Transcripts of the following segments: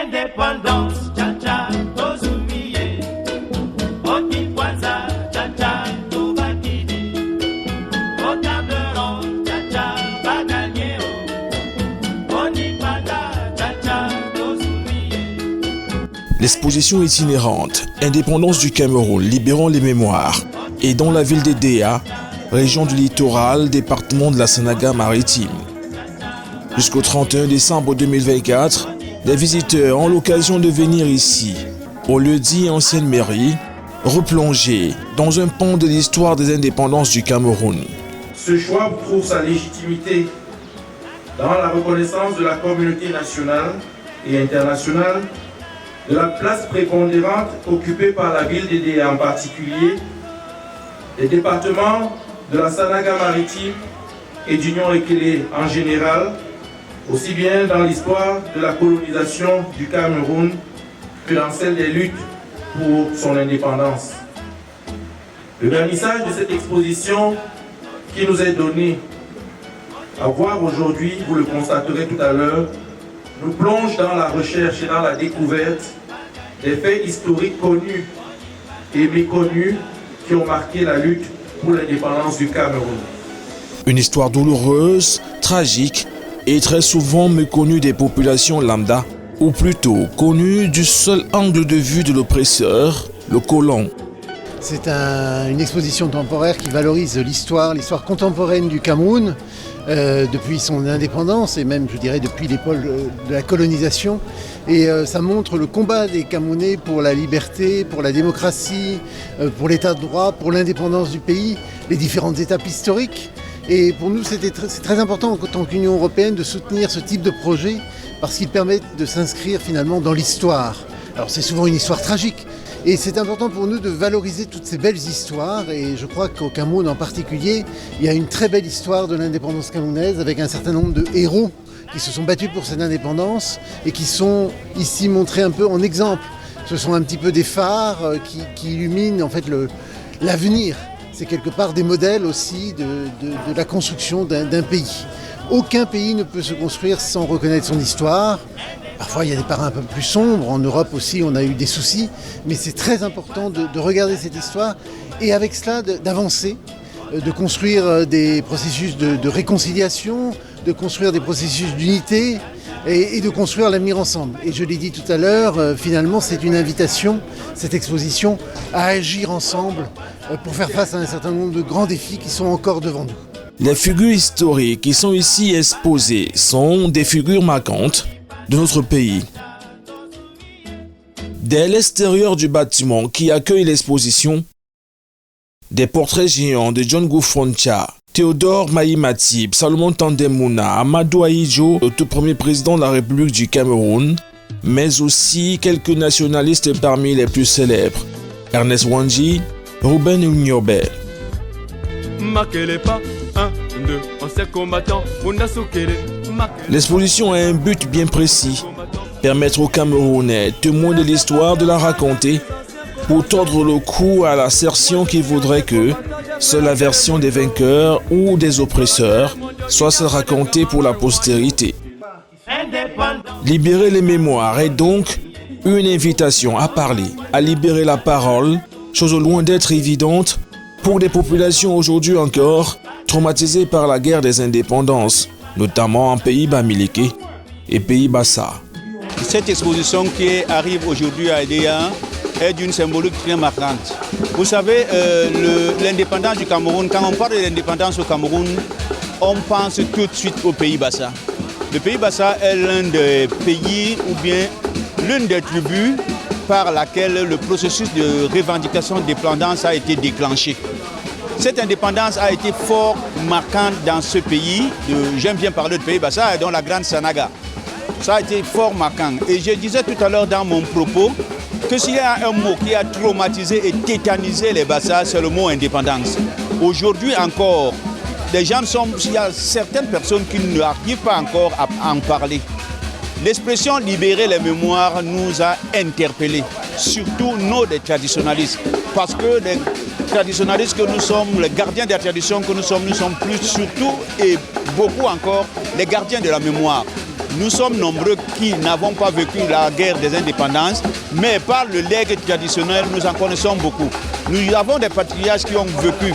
Indépendance, cha-cha, tozumiye. Oti kwanza, cha-cha, tobakidi. Otableron, cha-cha, baganyeo. Oni panda, cha-cha, tozumiye. L'exposition itinérante Indépendance du Cameroun, libérant les mémoires est dans la ville d'Edéa, région du littoral, département de la Sanaga-Maritime. Jusqu'au 31 décembre 2024, les visiteurs ont l'occasion de venir ici, au lieu-dit ancienne mairie, replonger dans un pan de l'histoire des indépendances du Cameroun. Ce choix trouve sa légitimité dans la reconnaissance de la communauté nationale et internationale de la place prépondérante occupée par la ville d'Edéa en particulier, des départements de la Sanaga-Maritime et d'Union Ekele en général, aussi bien dans l'histoire de la colonisation du Cameroun que dans celle des luttes pour son indépendance. Le vernissage de cette exposition qui nous est donné à voir aujourd'hui, vous le constaterez tout à l'heure, nous plonge dans la recherche et dans la découverte des faits historiques connus et méconnus qui ont marqué la lutte pour l'indépendance du Cameroun. Une histoire douloureuse, tragique et très souvent méconnue des populations lambda, ou plutôt connue du seul angle de vue de l'oppresseur, le colon. C'est une exposition temporaire qui valorise l'histoire contemporaine du Cameroun depuis son indépendance et même, je dirais, depuis l'époque de la colonisation. Et ça montre le combat des Camerounais pour la liberté, pour la démocratie, pour l'état de droit, pour l'indépendance du pays, les différentes étapes historiques. Et pour nous, c'est très important en tant qu'Union européenne de soutenir ce type de projet parce qu'ils permettent de s'inscrire finalement dans l'histoire. Alors c'est souvent une histoire tragique. Et c'est important pour nous de valoriser toutes ces belles histoires et je crois qu'au Cameroun en particulier, il y a une très belle histoire de l'indépendance camerounaise avec un certain nombre de héros qui se sont battus pour cette indépendance et qui sont ici montrés un peu en exemple. Ce sont un petit peu des phares qui illuminent en fait l'avenir. C'est quelque part des modèles aussi de la construction d'un pays. Aucun pays ne peut se construire sans reconnaître son histoire. Parfois, il y a des parts un peu plus sombres. En Europe aussi, on a eu des soucis. Mais c'est très important de regarder cette histoire et avec cela d'avancer, de construire des processus de réconciliation, de construire des processus d'unité et de construire l'avenir ensemble. Et je l'ai dit tout à l'heure, finalement, c'est une invitation, cette exposition, à agir ensemble pour faire face à un certain nombre de grands défis qui sont encore devant nous. Les figures historiques qui sont ici exposées sont des figures marquantes de notre pays. Dès l'extérieur du bâtiment qui accueille l'exposition, des portraits géants de John Goufoncha, Théodore Maï-Matip, Salomon Tandemouna, Amadou Ahidjo, le tout premier président de la République du Cameroun, mais aussi quelques nationalistes parmi les plus célèbres, Ernest Wanji, Ruben Nyobe. L'exposition a un but bien précis, permettre aux Camerounais, témoins de l'histoire, de la raconter pour tordre le cou à l'assertion qui voudrait que seule la version des vainqueurs ou des oppresseurs soit celle racontée pour la postérité. Libérer les mémoires est donc une invitation à parler, à libérer la parole, chose loin d'être évidente pour des populations aujourd'hui encore traumatisées par la guerre des indépendances, notamment en pays Bamileke et pays Bassa. Cette exposition qui arrive aujourd'hui à Edéa est d'une symbolique très marquante. Vous savez, l'indépendance du Cameroun, quand on parle de l'indépendance au Cameroun, on pense tout de suite au pays Bassa. Le pays Bassa est l'un des pays ou bien l'une des tribus par laquelle le processus de revendication d'indépendance a été déclenché. Cette indépendance a été fort marquante dans ce pays. J'aime bien parler de pays Bassa et dans la Grande Sanaga. Ça a été fort marquant. Et je disais tout à l'heure dans mon propos que s'il y a un mot qui a traumatisé et tétanisé les Bassa, c'est le mot indépendance. Aujourd'hui encore, il y a certaines personnes qui n'arrivent pas encore à en parler. L'expression libérer les mémoires nous a interpellés, surtout nous des traditionalistes, parce que les traditionalistes que nous sommes, les gardiens des traditions que nous sommes plus surtout et beaucoup encore les gardiens de la mémoire. nous sommes nombreux qui n'avons pas vécu la guerre des indépendances, mais par le legs traditionnel, nous en connaissons beaucoup. Nous avons des patriarches qui ont vécu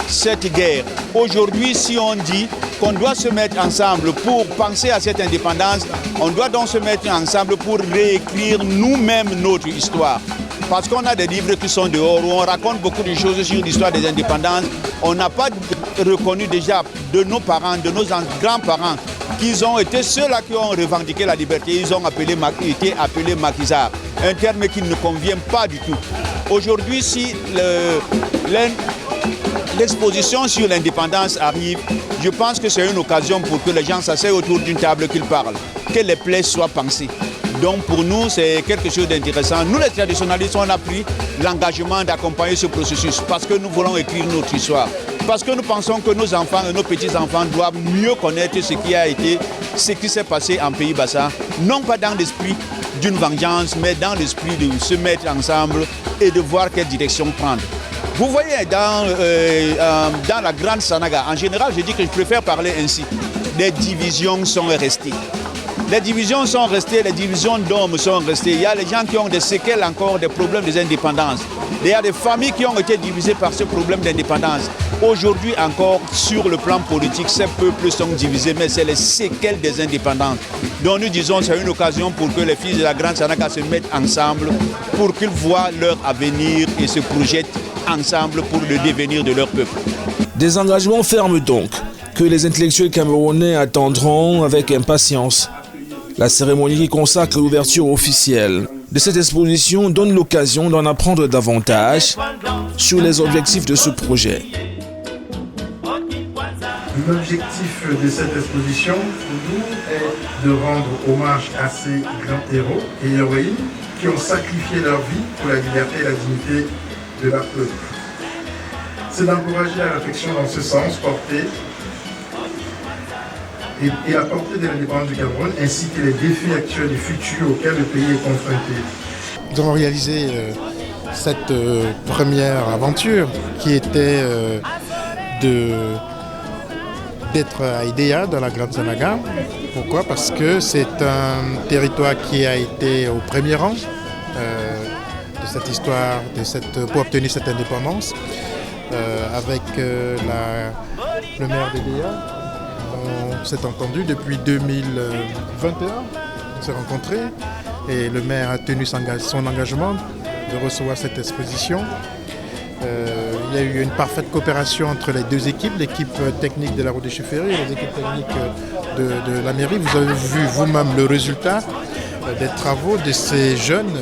cette guerre. Aujourd'hui, si on dit qu'on doit se mettre ensemble pour penser à cette indépendance, on doit donc se mettre ensemble pour réécrire nous-mêmes notre histoire. Parce qu'on a des livres qui sont dehors où on raconte beaucoup de choses sur l'histoire des indépendances. On n'a pas reconnu déjà de nos parents, de nos grands-parents, qu'ils ont été ceux-là qui ont revendiqué la liberté. Ils ont été appelés maquisards, un terme qui ne convient pas du tout. Aujourd'hui, si l'exposition sur l'indépendance arrive, je pense que c'est une occasion pour que les gens s'asseyent autour d'une table, qu'ils parlent, que les plaies soient pensées. Donc pour nous, c'est quelque chose d'intéressant. Nous, les traditionnalistes, on a pris l'engagement d'accompagner ce processus parce que nous voulons écrire notre histoire. Parce que nous pensons que nos enfants et nos petits-enfants doivent mieux connaître ce qui a été, ce qui s'est passé en Pays Bassa, non pas dans l'esprit d'une vengeance, mais dans l'esprit de se mettre ensemble et de voir quelle direction prendre. Vous voyez, dans la Grande Sanaga, en général, je dis que je préfère parler ainsi. Les divisions sont restées. Les divisions sont restées, les divisions d'hommes sont restées. Il y a les gens qui ont des séquelles encore, des problèmes des indépendances. Il y a des familles qui ont été divisées par ce problème d'indépendance. Aujourd'hui encore, sur le plan politique, ces peuples sont divisés, mais c'est les séquelles des indépendances. Donc nous disons que c'est une occasion pour que les fils de la Grande Sanaga se mettent ensemble, pour qu'ils voient leur avenir et se projettent ensemble pour le devenir de leur peuple. Des engagements fermes donc, que les intellectuels camerounais attendront avec impatience. La cérémonie qui consacre l'ouverture officielle de cette exposition donne l'occasion d'en apprendre davantage sur les objectifs de ce projet. L'objectif de cette exposition, pour nous, est de rendre hommage à ces grands héros et héroïnes qui ont sacrifié leur vie pour la liberté et la dignité de leur peuple. C'est d'encourager la réflexion dans ce sens porté et la portée de l'indépendance du Cameroun, ainsi que les défis actuels et futurs auxquels le pays est confronté. Nous avons réalisé cette première aventure qui était d'être à Idéa, dans la Grande Sanaga. Pourquoi? Parce que c'est un territoire qui a été au premier rang de cette histoire, pour obtenir cette indépendance, avec le maire d'Idéa. On s'est entendu depuis 2021, on s'est rencontrés et le maire a tenu son engagement de recevoir cette exposition. Il y a eu une parfaite coopération entre les deux équipes, l'équipe technique de la route des chaufferies et les équipes techniques de la mairie. Vous avez vu vous-même le résultat des travaux de ces jeunes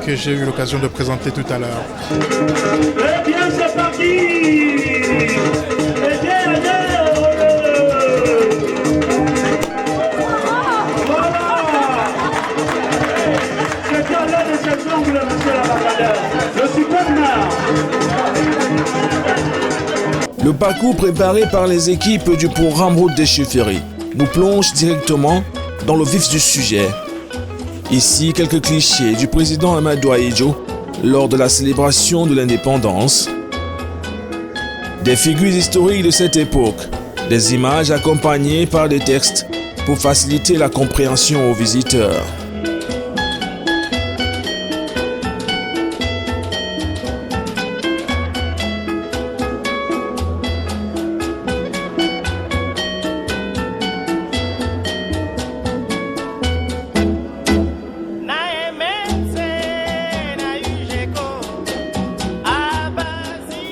que j'ai eu l'occasion de présenter tout à l'heure. Eh bien, c'est parti! Le parcours préparé par les équipes du programme Route des Chaufferies nous plonge directement dans le vif du sujet. Ici, quelques clichés du président Amadou Ahidjo lors de la célébration de l'indépendance. Des figures historiques de cette époque, des images accompagnées par des textes pour faciliter la compréhension aux visiteurs.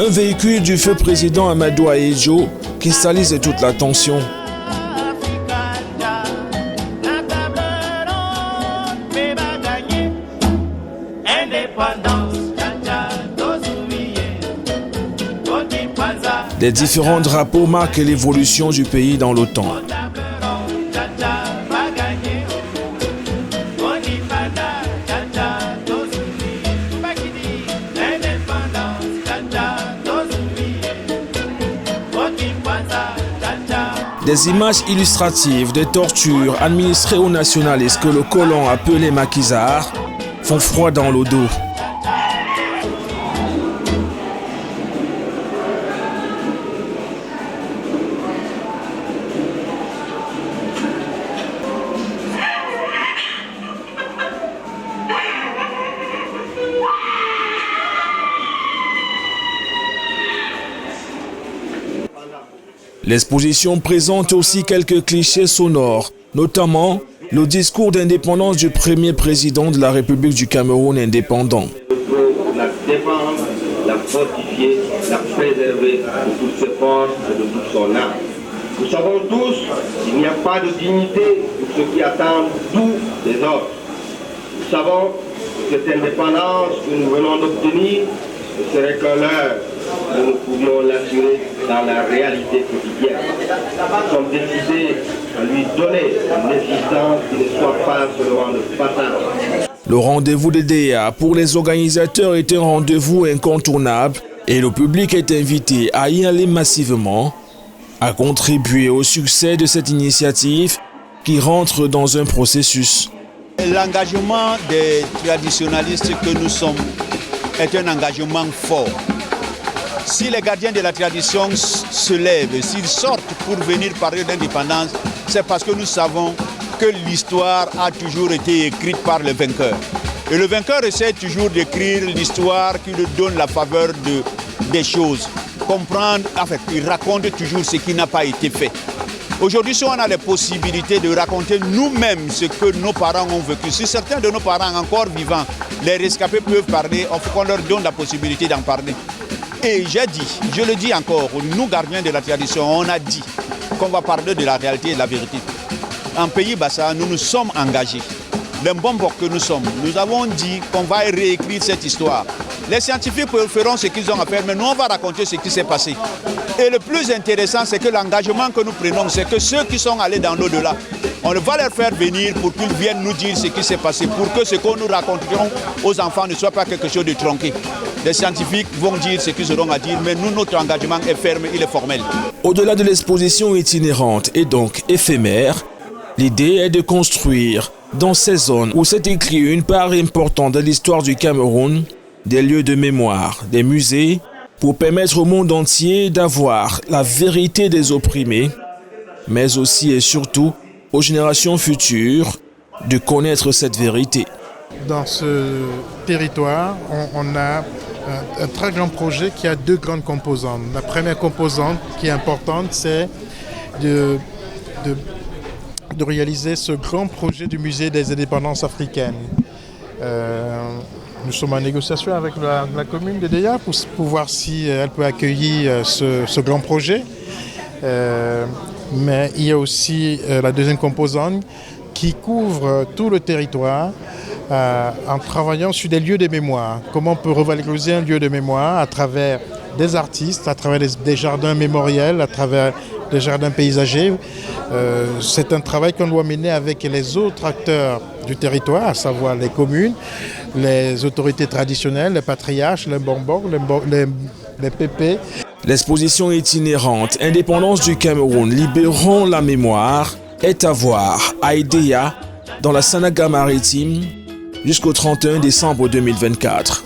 Un véhicule du feu président Amadou Ahidjo cristallise toute l'attention. Les différents drapeaux marquent l'évolution du pays dans le temps. Des images illustratives des tortures administrées aux nationalistes que le colon appelait maquisards font froid dans le dos. L'exposition présente aussi quelques clichés sonores, notamment le discours d'indépendance du premier président de la République du Cameroun indépendant. Il faut la défendre, la fortifier, la préserver de toutes ses forces et de toute son âme. Nous savons tous qu'il n'y a pas de dignité pour ceux qui attendent tout des autres. Nous savons que cette indépendance que nous venons d'obtenir ne serait qu'un leurre. Nous pouvions l'assurer dans la réalité quotidienne. Nous sommes décidés à lui donner une existence qui ne soit pas seulement de passage. Le rendez-vous des DEA pour les organisateurs est un rendez-vous incontournable et le public est invité à y aller massivement, à contribuer au succès de cette initiative qui rentre dans un processus. L'engagement des traditionalistes que nous sommes est un engagement fort. Si les gardiens de la tradition se lèvent, s'ils sortent pour venir parler d'indépendance, c'est parce que nous savons que l'histoire a toujours été écrite par le vainqueur. Et le vainqueur essaie toujours d'écrire l'histoire qui lui donne la faveur des choses. Comprendre, en fait, il raconte toujours ce qui n'a pas été fait. Aujourd'hui, si on a les possibilités de raconter nous-mêmes ce que nos parents ont vécu, si certains de nos parents encore vivants, les rescapés peuvent parler, il faut qu'on leur donne la possibilité d'en parler. Et j'ai dit, je le dis encore, nous gardiens de la tradition, on a dit qu'on va parler de la réalité et de la vérité. En Pays Bassa, nous nous sommes engagés. Les Mbombok que nous sommes, nous avons dit qu'on va réécrire cette histoire. Les scientifiques feront ce qu'ils ont à faire, mais nous on va raconter ce qui s'est passé. Et le plus intéressant, c'est que l'engagement que nous prenons, c'est que ceux qui sont allés dans l'au-delà, on va leur faire venir pour qu'ils viennent nous dire ce qui s'est passé, pour que ce que nous raconterons aux enfants ne soit pas quelque chose de tronqué. Les scientifiques vont dire ce qu'ils auront à dire, mais nous, notre engagement est ferme, il est formel. Au-delà de l'exposition itinérante et donc éphémère, l'idée est de construire, dans ces zones où s'est écrit une part importante de l'histoire du Cameroun, des lieux de mémoire, des musées, pour permettre au monde entier d'avoir la vérité des opprimés, mais aussi et surtout aux générations futures de connaître cette vérité. Dans ce territoire, on a un très grand projet qui a deux grandes composantes. La première composante qui est importante, c'est de réaliser ce grand projet du musée des indépendances africaines. Nous sommes en négociation avec la commune de Deya pour voir si elle peut accueillir ce grand projet. Mais il y a aussi la deuxième composante qui couvre tout le territoire en travaillant sur des lieux de mémoire. Comment on peut revaloriser un lieu de mémoire à travers des artistes, à travers des jardins mémoriels, à travers des jardins paysagers. C'est un travail qu'on doit mener avec les autres acteurs du territoire, à savoir les communes, les autorités traditionnelles, les patriarches, les Mbombok, les PP. L'exposition itinérante Indépendance du Cameroun, libérons la mémoire est à voir à Deya dans la Sanaga maritime jusqu'au 31 décembre 2024.